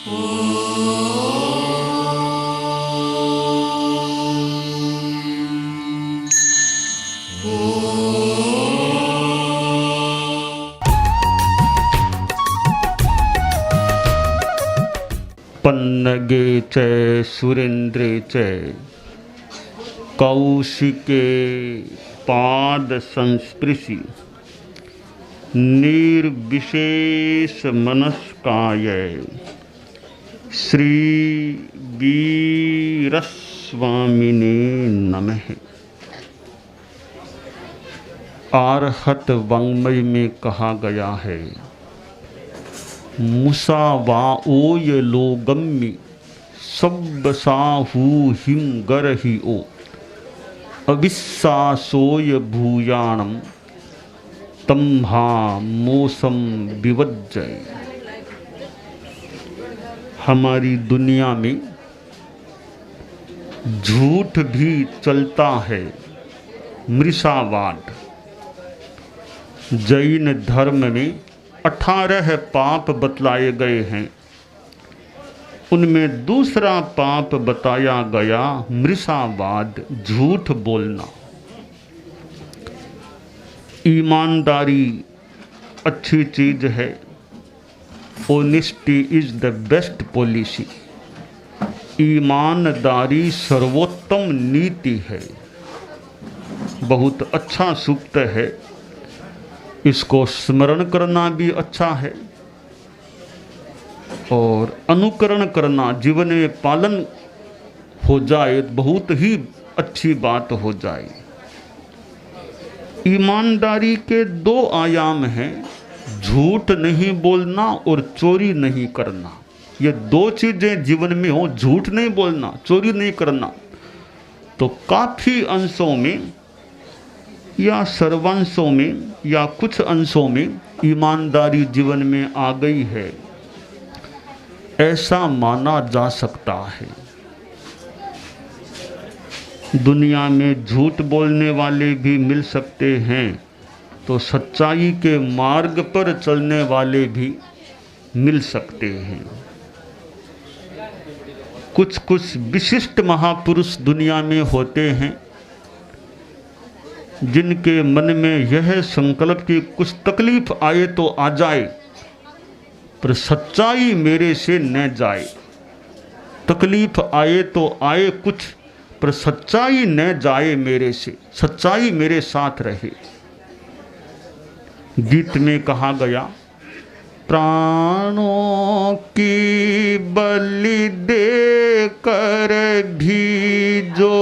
पन्नगे च सुरेन्द्रे च कौशिके पाद संस्पृशि निर्विशेष मनस्काय श्री वीरस्वामिने नमः। आर्हत वाङ्मय में कहा गया है, मुसावाओय लोगम्मि सब्बसाहू हिम गरहि ओ अविश्वासोय भूयाणम तम्हा मोसम विवज्जय। हमारी दुनिया में झूठ भी चलता है, मृषावाद। जैन धर्म में 18 पाप बतलाए गए हैं। उनमें दूसरा पाप बताया गया मृषावाद, झूठ बोलना। ईमानदारी अच्छी चीज है। Honesty is the best policy. ईमानदारी सर्वोत्तम नीति है। बहुत अच्छा सूक्त है, इसको स्मरण करना भी अच्छा है और अनुकरण करना, जीवन में पालन हो जाए तो बहुत ही अच्छी बात हो जाए। ईमानदारी के 2 आयाम हैं, झूठ नहीं बोलना और चोरी नहीं करना। ये 2 चीजें जीवन में हो, झूठ नहीं बोलना, चोरी नहीं करना, तो काफी अंशों में या सर्वांशों में या कुछ अंशों में ईमानदारी जीवन में आ गई है, ऐसा माना जा सकता है। दुनिया में झूठ बोलने वाले भी मिल सकते हैं, तो सच्चाई के मार्ग पर चलने वाले भी मिल सकते हैं। कुछ कुछ विशिष्ट महापुरुष दुनिया में होते हैं जिनके मन में यह संकल्प कि कुछ तकलीफ आए तो आ जाए, पर सच्चाई मेरे से न जाए। तकलीफ आए तो आए कुछ, पर सच्चाई न जाए मेरे से, सच्चाई मेरे साथ रहे। गीत में कहा गया, प्राणों की बलि दे कर भी जो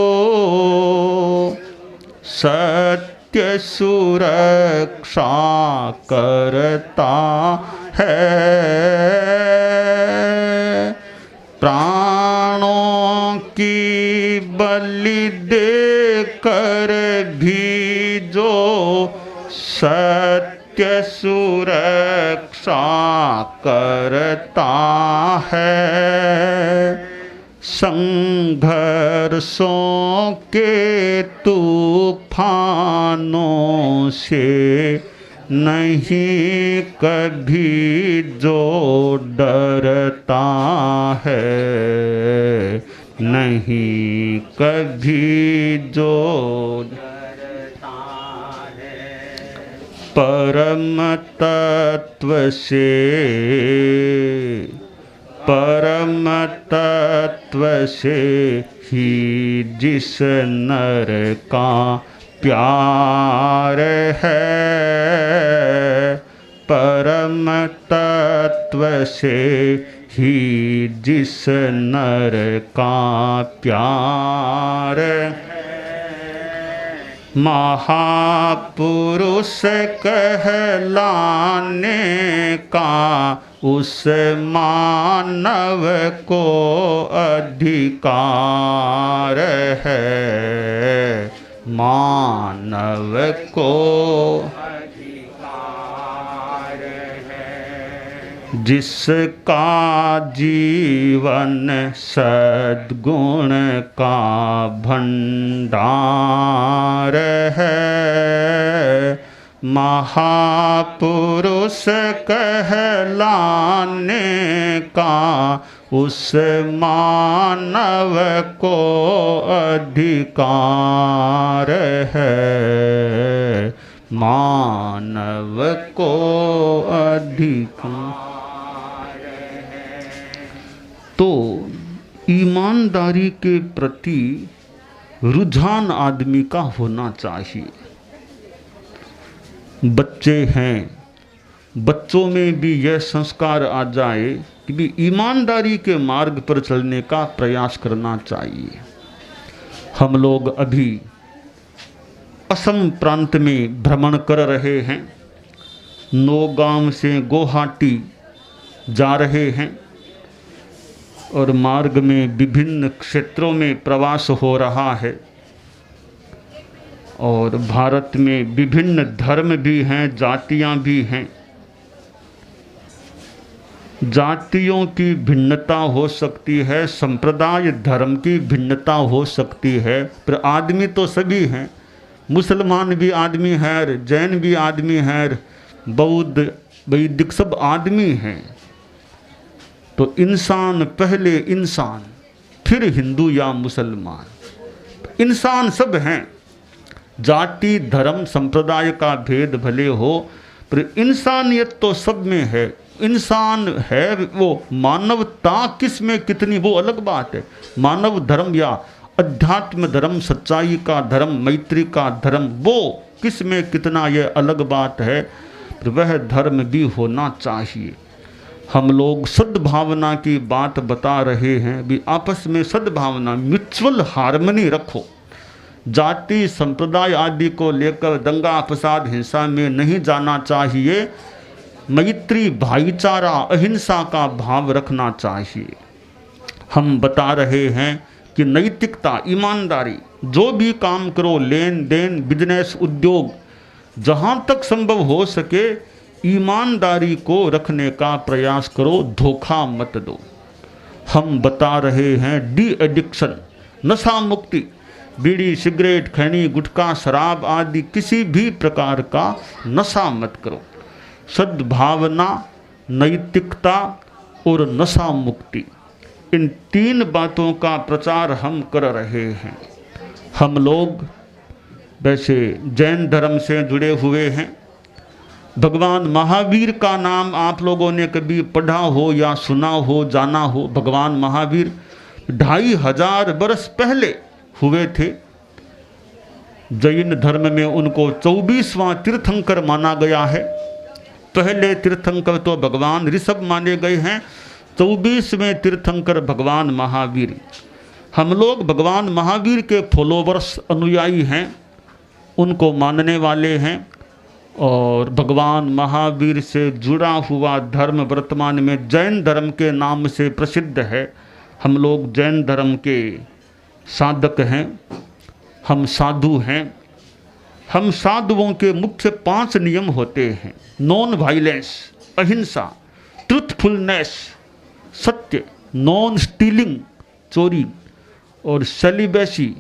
सत्य सुरक्षा करता है, प्राणों की बलि दे कर भी जो सत्य सुरक्षा करता है, संघर्षों के तूफानों से नहीं कभी जो डरता है, नहीं कभी जो डरता है। परम तत्व से, परम तत्व से ही जिस नर का प्यार है, परम तत्व से ही जिस नर का प्यार है, महापुरुष कहलाने का उस मानव को अधिकार है, मानव को अधिकार है। जिसका जीवन सद्गुण का भंडार है, महापुरुष कहलाने का उस मानव को अधिकार है, मानव को अधिकार है। तो ईमानदारी के प्रति रुझान आदमी का होना चाहिए। बच्चे हैं, बच्चों में भी यह संस्कार आ जाए कि भी ईमानदारी के मार्ग पर चलने का प्रयास करना चाहिए। हम लोग अभी असम प्रांत में भ्रमण कर रहे हैं, नौगाम से गुवाहाटी जा रहे हैं और मार्ग में विभिन्न क्षेत्रों में प्रवास हो रहा है। और भारत में विभिन्न धर्म भी हैं, जातियां भी हैं। जातियों की भिन्नता हो सकती है, संप्रदाय धर्म की भिन्नता हो सकती है, पर आदमी तो सभी हैं। मुसलमान भी आदमी है, जैन भी आदमी है, बौद्ध वैदिक सब आदमी हैं। तो इंसान पहले इंसान, फिर हिंदू या मुसलमान, इंसान सब हैं। जाति धर्म संप्रदाय का भेद भले हो, पर इंसानियत तो सब में है। इंसान है वो, मानवता किस में कितनी वो अलग बात है। मानव धर्म या अध्यात्म धर्म, सच्चाई का धर्म, मैत्री का धर्म, वो किस में कितना यह अलग बात है, पर वह धर्म भी होना चाहिए। हम लोग सद्भावना की बात बता रहे हैं, भी आपस में सद्भावना, म्यूचुअल हार्मनी रखो। जाति संप्रदाय आदि को लेकर दंगा फसाद हिंसा में नहीं जाना चाहिए। मैत्री भाईचारा अहिंसा का भाव रखना चाहिए। हम बता रहे हैं कि नैतिकता, ईमानदारी, जो भी काम करो, लेन देन, बिजनेस, उद्योग, जहाँ तक संभव हो सके ईमानदारी को रखने का प्रयास करो, धोखा मत दो। हम बता रहे हैं डी एडिक्शन, नशा मुक्ति, बीड़ी सिगरेट खैनी गुटखा शराब आदि किसी भी प्रकार का नशा मत करो। सद्भावना, नैतिकता और नशा मुक्ति, इन तीन बातों का प्रचार हम कर रहे हैं। हम लोग वैसे जैन धर्म से जुड़े हुए हैं। भगवान महावीर का नाम आप लोगों ने कभी पढ़ा हो या सुना हो, जाना हो। भगवान महावीर 2500 वर्ष पहले हुए थे। जैन धर्म में उनको 24वां तीर्थंकर माना गया है। पहले तीर्थंकर तो भगवान ऋषभ माने गए हैं, 24वें तीर्थंकर भगवान महावीर। हम लोग भगवान महावीर के फॉलोवर्स, अनुयायी हैं, उनको मानने वाले हैं। और भगवान महावीर से जुड़ा हुआ धर्म वर्तमान में जैन धर्म के नाम से प्रसिद्ध है। हम लोग जैन धर्म के साधक हैं, हम साधु हैं। हम साधुओं के मुख्य 5 नियम होते हैं: नॉन वायलेंस, अहिंसा, ट्रूथफुलनेस, सत्य, नॉन स्टीलिंग, चोरी, और सेलिबेसी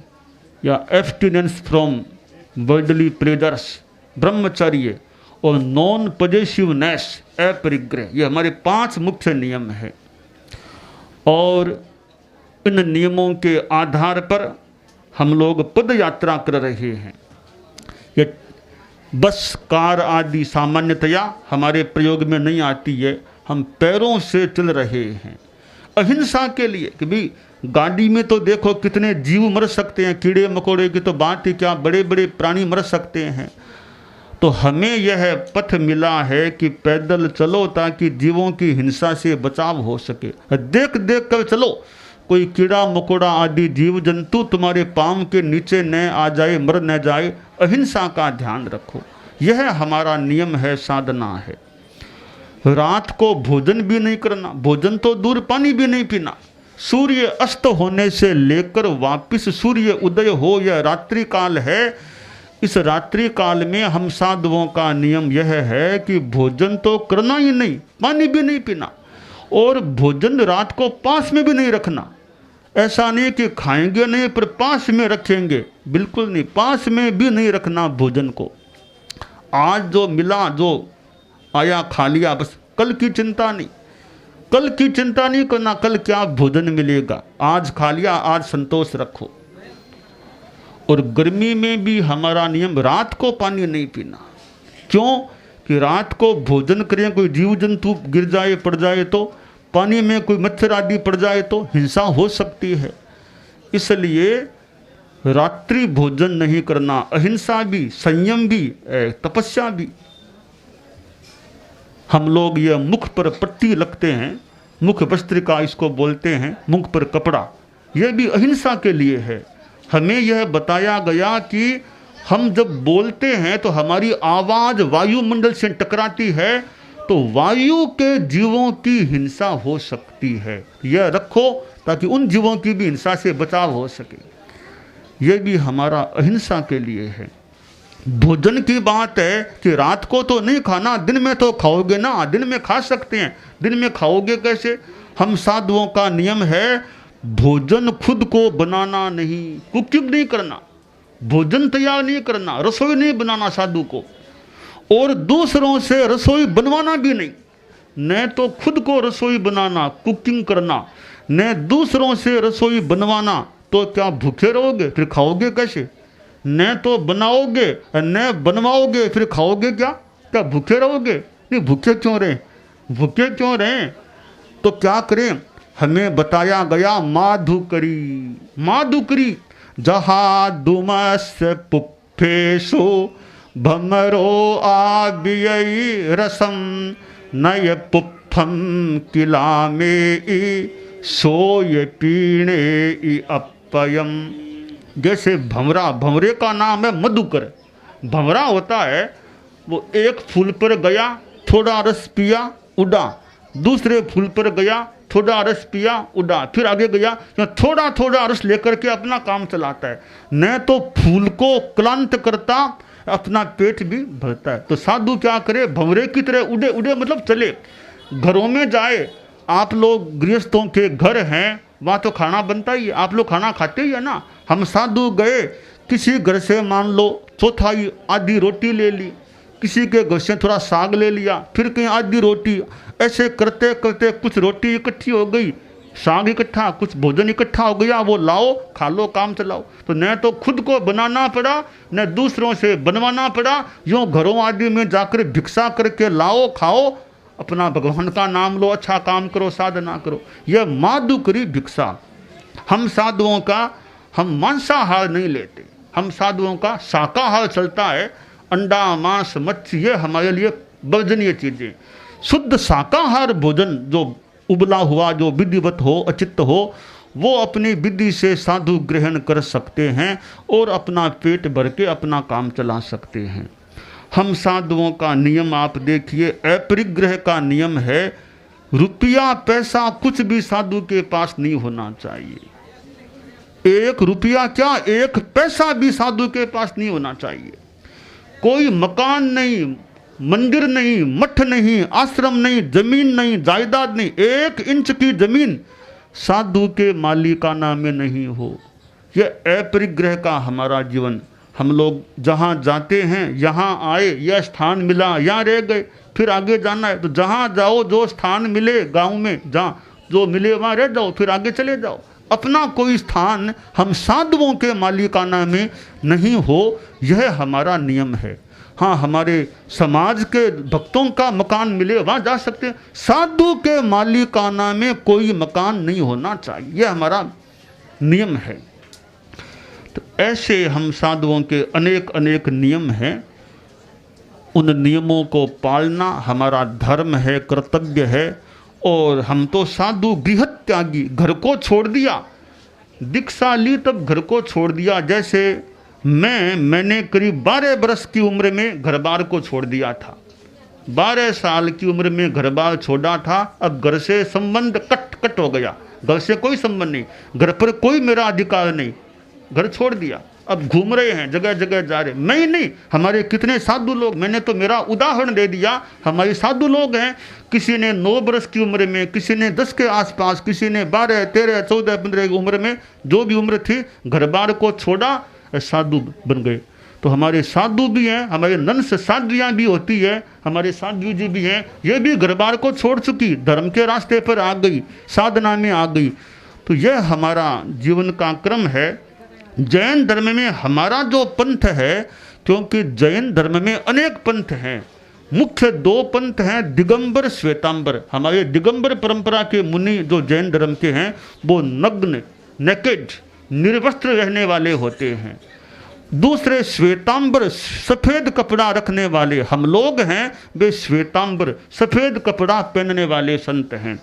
या एब्स्टिनेंस फ्रॉम वर्ल्डली प्लेजर्स, ब्रह्मचर्य, और नॉन पॉजेसिवनेस, अपरिग्रह। ये हमारे 5 मुख्य नियम हैं। और इन नियमों के आधार पर हम लोग पद यात्रा कर रहे हैं। ये बस कार आदि सामान्यतया हमारे प्रयोग में नहीं आती है, हम पैरों से चल रहे हैं अहिंसा के लिए। कि भाई गाड़ी में तो देखो कितने जीव मर सकते हैं, कीड़े मकोड़े की तो बात ही क्या, बड़े बड़े प्राणी मर सकते हैं। तो हमें यह पथ मिला है कि पैदल चलो ताकि जीवों की हिंसा से बचाव हो सके। देख देख कर चलो, कोई कीड़ा मकोड़ा आदि जीव जंतु तुम्हारे पांव के नीचे न आ जाए, मर न जाए। अहिंसा का ध्यान रखो, यह हमारा नियम है, साधना है। रात को भोजन भी नहीं करना, भोजन तो दूर, पानी भी नहीं पीना। सूर्य अस्त होने से लेकर वापिस सूर्य उदय हो, यह रात्रि काल है। इस रात्रि काल में हम साधुओं का नियम यह है कि भोजन तो करना ही नहीं, पानी भी नहीं पीना, और भोजन रात को पास में भी नहीं रखना। ऐसा नहीं कि खाएंगे नहीं पर पास में रखेंगे, बिल्कुल नहीं, पास में भी नहीं रखना भोजन को। आज जो मिला, जो आया खा लिया, बस कल की चिंता नहीं, कल की चिंता नहीं करना, कल क्या भोजन मिलेगा, आज खा लिया, आज संतोष रखो। और गर्मी में भी हमारा नियम रात को पानी नहीं पीना। क्यों? कि रात को भोजन करें, कोई जीव जंतु गिर जाए पड़ जाए तो, पानी में कोई मच्छर आदि पड़ जाए तो हिंसा हो सकती है। इसलिए रात्रि भोजन नहीं करना, अहिंसा भी, संयम भी, तपस्या भी। हम लोग ये मुख पर पट्टी लगते हैं, मुख वस्त्रिका इसको बोलते हैं, मुख पर कपड़ा, यह भी अहिंसा के लिए है। हमें यह बताया गया कि हम जब बोलते हैं तो हमारी आवाज वायुमंडल से टकराती है, तो वायु के जीवों की हिंसा हो सकती है। यह रखो ताकि उन जीवों की भी हिंसा से बचाव हो सके। यह भी हमारा अहिंसा के लिए है। भोजन की बात है कि रात को तो नहीं खाना, दिन में तो खाओगे ना, दिन में खा सकते हैं। दिन में खाओगे कैसे? हम साधुओं का नियम है भोजन खुद को बनाना नहीं, कुकिंग नहीं करना, भोजन तैयार नहीं करना, रसोई नहीं बनाना साधु को, और दूसरों से रसोई बनवाना भी नहीं। न तो खुद को रसोई बनाना, कुकिंग करना, न दूसरों से रसोई बनवाना। तो क्या भूखे रहोगे? फिर खाओगे कैसे? न तो बनाओगे न बनवाओगे, फिर खाओगे क्या? क्या भूखे रहोगे? नहीं, भूखे क्यों रहे? भूखे क्यों रहे? तो क्या करें? हमें बताया गया माधुकरी, माधुकरी जहा दुमस पुप्फेशो भमरो आबियई रसम नय पुप्फम किला में सोय पीणे अपयम। जैसे भंवरा, भंवरे का नाम है मधुकर। भंवरा होता है वो एक फूल पर गया, थोड़ा रस पिया, उड़ा, दूसरे फूल पर गया, थोड़ा रस पिया, उड़ा, फिर आगे गया, थोड़ा थोड़ा रस लेकर के अपना काम चलाता है। न तो फूल को क्लांत करता, अपना पेट भी भरता है। तो साधु क्या करे? भंवरे की तरह उड़े, उड़े मतलब चले। घरों में जाए, आप लोग गृहस्थों के घर हैं, वहाँ तो खाना बनता ही है, आप लोग खाना खाते ही है ना। हम साधु गए, किसी घर से मान लो चौथाई आधी रोटी ले ली, किसी के घर से थोड़ा साग ले लिया, फिर कहीं आधी रोटी, ऐसे करते करते कुछ रोटी इकट्ठी हो गई, साग इकट्ठा, कुछ भोजन इकट्ठा हो गया, वो लाओ खा लो, काम चलाओ। तो न तो खुद को बनाना पड़ा, न दूसरों से बनवाना पड़ा। यूँ घरों आदि में जाकर भिक्षा करके लाओ, खाओ, अपना भगवान का नाम लो, अच्छा काम करो, साधना करो। यह माधुकरी भिक्षा। हम साधुओं का, हम मांसाहार नहीं लेते, हम साधुओं का शाकाहार चलता है। अंडा, मांस, मच्छी ये हमारे लिए वर्जनीय चीज़ें। शुद्ध शाकाहार भोजन जो उबला हुआ, जो विधिवत हो, अचित्त हो, वो अपनी विधि से साधु ग्रहण कर सकते हैं और अपना पेट भर के अपना काम चला सकते हैं। हम साधुओं का नियम आप देखिए, अपरिग्रह का नियम है। रुपया पैसा कुछ भी साधु के पास नहीं होना चाहिए। एक रुपया क्या, एक पैसा भी साधु के पास नहीं होना चाहिए। कोई मकान नहीं, मंदिर नहीं, मठ नहीं, आश्रम नहीं, जमीन नहीं, जायदाद नहीं, 1 इंच की जमीन साधु के मालिकाना में नहीं हो। यह अपरिग्रह का हमारा जीवन। हम लोग जहाँ जाते हैं, यहाँ आए, यह स्थान मिला, यहाँ रह गए, फिर आगे जाना है तो जहाँ जाओ, जो स्थान मिले गांव में, जहाँ जो मिले वहाँ रह जाओ, फिर आगे चले जाओ। अपना कोई स्थान हम साधुओं के मालिकाना में नहीं हो, यह हमारा नियम है। हाँ, हमारे समाज के भक्तों का मकान मिले वहाँ जा सकते हैं, साधु के मालिकाना में कोई मकान नहीं होना चाहिए, यह हमारा नियम है। तो ऐसे हम साधुओं के अनेक अनेक नियम हैं। उन नियमों को पालना हमारा धर्म है, कर्तव्य है। और हम तो साधु गृह त्यागी, घर को छोड़ दिया, दीक्षा ली तब घर को छोड़ दिया। जैसे मैंने करीब 12 बरस की उम्र में घर बार को छोड़ दिया था, 12 साल की उम्र में घर बार छोड़ा था। अब घर से संबंध कट हो गया, घर से कोई संबंध नहीं, घर पर कोई मेरा अधिकार नहीं, घर छोड़ दिया। अब घूम रहे हैं, जगह जगह जा रहे। मैं ही नहीं, हमारे कितने साधु लोग, मैंने तो मेरा उदाहरण दे दिया। हमारे साधु लोग हैं, किसी ने 9 बरस की उम्र में, किसी ने 10 के आसपास, किसी ने 12, 13, 14, 15 की उम्र में, जो भी उम्र थी, घर बार को छोड़ा, साधु बन गए। तो हमारे साधु भी हैं, हमारे नंस साध्वियाँ भी होती है, हमारे साध्वी जी भी हैं, ये भी घर बार को छोड़ चुकी, धर्म के रास्ते पर आ गई, साधना में आ गई। तो यह हमारा जीवन का क्रम है। जैन धर्म में हमारा जो पंथ है, क्योंकि जैन धर्म में अनेक पंथ हैं, मुख्य दो पंथ हैं, दिगंबर श्वेतांबर। हमारे दिगंबर परंपरा के मुनि जो जैन धर्म के हैं वो नग्न, नेकेड, निर्वस्त्र रहने वाले होते हैं। दूसरे श्वेतांबर, सफ़ेद कपड़ा रखने वाले हम लोग हैं, वे श्वेतांबर, सफ़ेद कपड़ा पहनने वाले संत हैं।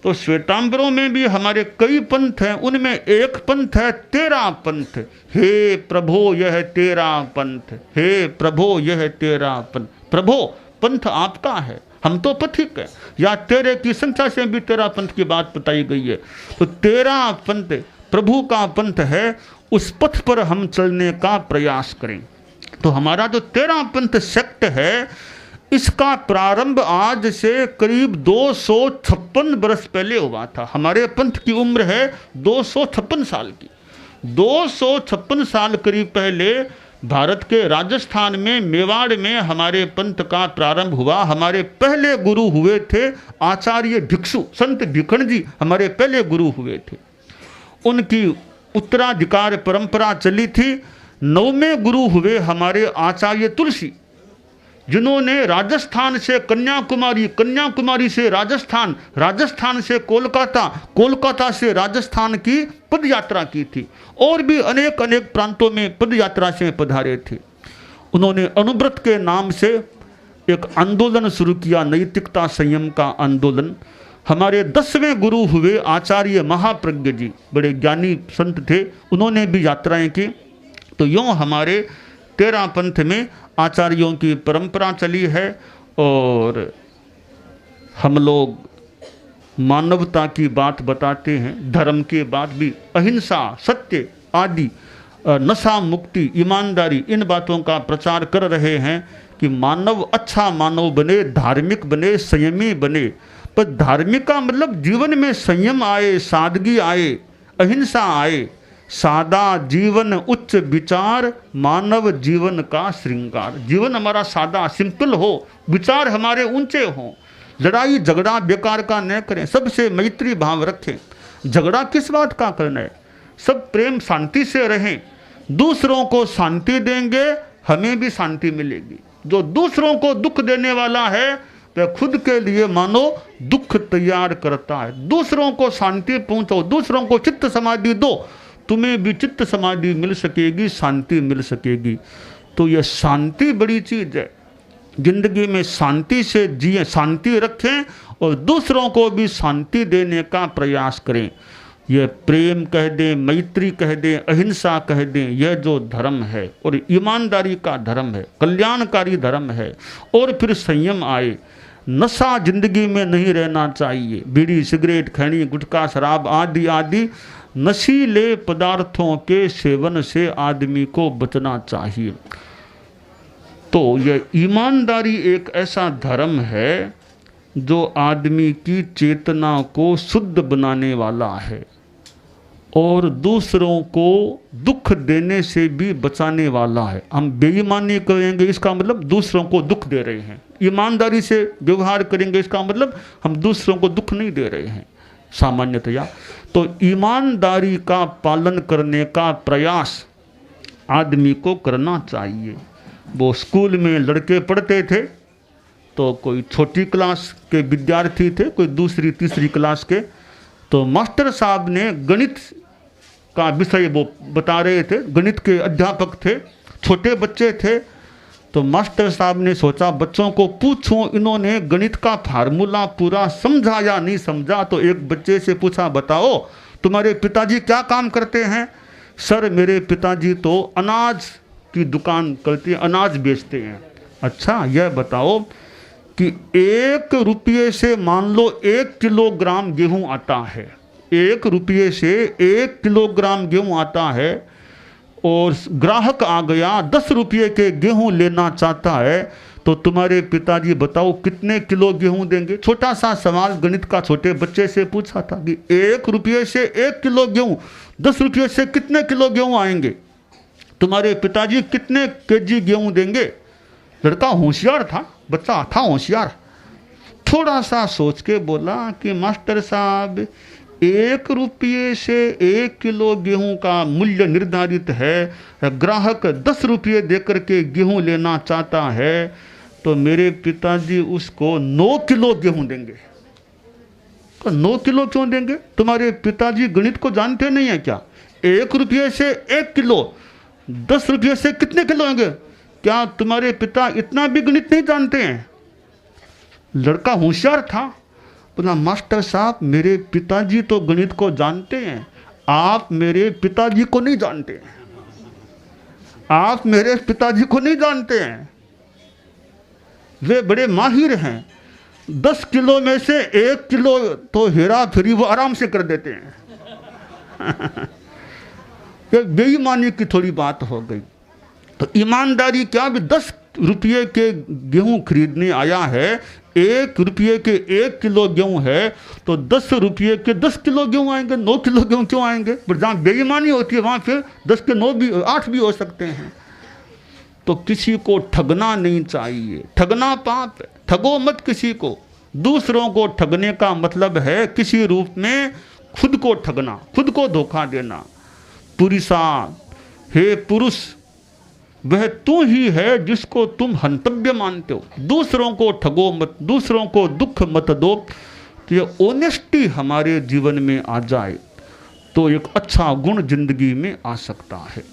तो श्वेतांबरों में भी हमारे कई पंथ हैं, उनमें एक पंथ है तेरा पंथ। हे प्रभो यह तेरा पंथ, हे प्रभो यह तेरा पंथ। प्रभो पंथ आपका है, हम तो पथिक है, या तेरे की संख्या से भी तेरा पंथ की बात बताई गई है। तो तेरा पंथ प्रभु का पंथ है, उस पथ पर हम चलने का प्रयास करें। तो हमारा जो तेरा पंथ सेक्ट है, इसका प्रारंभ आज से करीब 256 बरस पहले हुआ था। हमारे पंथ की उम्र है 256 साल की। 256 साल करीब पहले भारत के राजस्थान में, मेवाड़ में हमारे पंथ का प्रारंभ हुआ। हमारे पहले गुरु हुए थे आचार्य भिक्षु, संत भिखण जी हमारे पहले गुरु हुए थे। उनकी उत्तराधिकार परंपरा चली थी। 9वें गुरु हुए हमारे आचार्य तुलसी, जिन्होंने राजस्थान से कन्याकुमारी, कन्याकुमारी से राजस्थान, राजस्थान से कोलकाता, कोलकाता से राजस्थान की पद यात्रा की थी, और भी अनेक अनेक प्रांतों में पद यात्रा से पधारे थे। उन्होंने अनुव्रत के नाम से एक आंदोलन शुरू किया, नैतिकता संयम का आंदोलन। हमारे 10वें गुरु हुए आचार्य महाप्रज्ञ जी, बड़े ज्ञानी संत थे, उन्होंने भी यात्राएं की। तो यूँ हमारे तेरा पंथ में आचार्यों की परंपरा चली है, और हम लोग मानवता की बात बताते हैं, धर्म के बाद भी अहिंसा, सत्य आदि, नशा मुक्ति, ईमानदारी, इन बातों का प्रचार कर रहे हैं कि मानव अच्छा मानव बने, धार्मिक बने, संयमी बने। पर धार्मिक का मतलब जीवन में संयम आए, सादगी आए, अहिंसा आए, सादा जीवन उच्च विचार, मानव जीवन का श्रृंगार। जीवन हमारा सादा सिंपल हो, विचार हमारे ऊंचे हों, लड़ाई झगड़ा बेकार का न करें, सबसे मैत्री भाव रखें। झगड़ा किस बात का करना है, सब प्रेम शांति से रहें। दूसरों को शांति देंगे, हमें भी शांति मिलेगी। जो दूसरों को दुख देने वाला है वह खुद के लिए मानो दुख तैयार करता है। दूसरों को शांति पहुंचाओ, दूसरों को चित्त समाधि दो, तुम्हें भी चित्त समाधि मिल सकेगी, शांति मिल सकेगी। तो यह शांति बड़ी चीज़ है। जिंदगी में शांति से जिए, शांति रखें और दूसरों को भी शांति देने का प्रयास करें। यह प्रेम कह दें, मैत्री कह दें, अहिंसा कह दें, यह जो धर्म है और ईमानदारी का धर्म है, कल्याणकारी धर्म है। और फिर संयम आए, नशा जिंदगी में नहीं रहना चाहिए। बीड़ी, सिगरेट, खैनी, गुटखा, शराब आदि आदि नशीले पदार्थों के सेवन से आदमी को बचना चाहिए। तो यह ईमानदारी एक ऐसा धर्म है जो आदमी की चेतना को शुद्ध बनाने वाला है और दूसरों को दुख देने से भी बचाने वाला है। हम बेईमानी करेंगे इसका मतलब दूसरों को दुख दे रहे हैं, ईमानदारी से व्यवहार करेंगे इसका मतलब हम दूसरों को दुख नहीं दे रहे हैं सामान्यतया। तो ईमानदारी का पालन करने का प्रयास आदमी को करना चाहिए। वो स्कूल में लड़के पढ़ते थे तो कोई छोटी क्लास के विद्यार्थी थे, कोई दूसरी तीसरी क्लास के, तो मास्टर साहब ने गणित का विषय वो बता रहे थे, गणित के अध्यापक थे, छोटे बच्चे थे। तो मास्टर साहब ने सोचा बच्चों को पूछूं इन्होंने गणित का फार्मूला पूरा समझा या नहीं समझा। तो एक बच्चे से पूछा, बताओ तुम्हारे पिताजी क्या काम करते हैं? सर मेरे पिताजी तो अनाज की दुकान करते हैं, अनाज बेचते हैं। अच्छा यह बताओ कि 1 रुपये से मान लो 1 किलोग्राम गेहूं आता है, 1 रुपये से 1 किलोग्राम गेहूं आता है और ग्राहक आ गया 10 रुपये के गेहूं लेना चाहता है, तो तुम्हारे पिताजी बताओ कितने किलो गेहूं देंगे? छोटा सा सवाल गणित का छोटे बच्चे से पूछा था कि 1 रुपये से 1 किलो गेहूं, 10 रुपये से कितने किलो गेहूं आएंगे? तुम्हारे पिताजी कितने केजी गेहूं देंगे? लड़का होशियार था, बच्चा था होशियार, थोड़ा सा सोच के बोला कि मास्टर साहब 1 रुपये से 1 किलो गेहूं का मूल्य निर्धारित है, ग्राहक 10 रुपये देकर के गेहूं लेना चाहता है, तो मेरे पिताजी उसको 9 किलो गेहूं देंगे। तो 9 किलो क्यों देंगे? तुम्हारे पिताजी गणित को जानते नहीं है क्या? 1 रुपये से 1 किलो, 10 रुपये से कितने किलो होंगे? क्या तुम्हारे पिता इतना भी गणित नहीं जानते हैं? लड़का होशियार था, बोला मास्टर साहब मेरे पिताजी तो गणित को जानते हैं, आप मेरे पिताजी को नहीं जानते हैं, आप मेरे पिताजी को नहीं जानते हैं, वे बड़े माहिर हैं। 10 किलो में से 1 किलो तो हेरा फेरी वो आराम से कर देते हैं। बेईमानी की थोड़ी बात हो गई। तो ईमानदारी क्या, भी 10 रुपये के गेहूं खरीदने आया है, 1 रुपये के 1 किलो गेहूं है, तो 10 रुपये के 10 किलो गेहूं आएंगे, 9 किलो गेहूं क्यों आएंगे? पर जहाँ बेईमानी होती है वहाँ फिर 10 के 9 भी 8 भी हो सकते हैं। तो किसी को ठगना नहीं चाहिए, ठगना पाप है, ठगो मत किसी को। दूसरों को ठगने का मतलब है किसी रूप में खुद को ठगना, खुद को धोखा देना। पुरुषार्थ, हे पुरुष, वह तू ही है जिसको तुम हंतव्य मानते हो। दूसरों को ठगो मत, दूसरों को दुख मत दो। तो ये ऑनेस्टी हमारे जीवन में आ जाए तो एक अच्छा गुण जिंदगी में आ सकता है।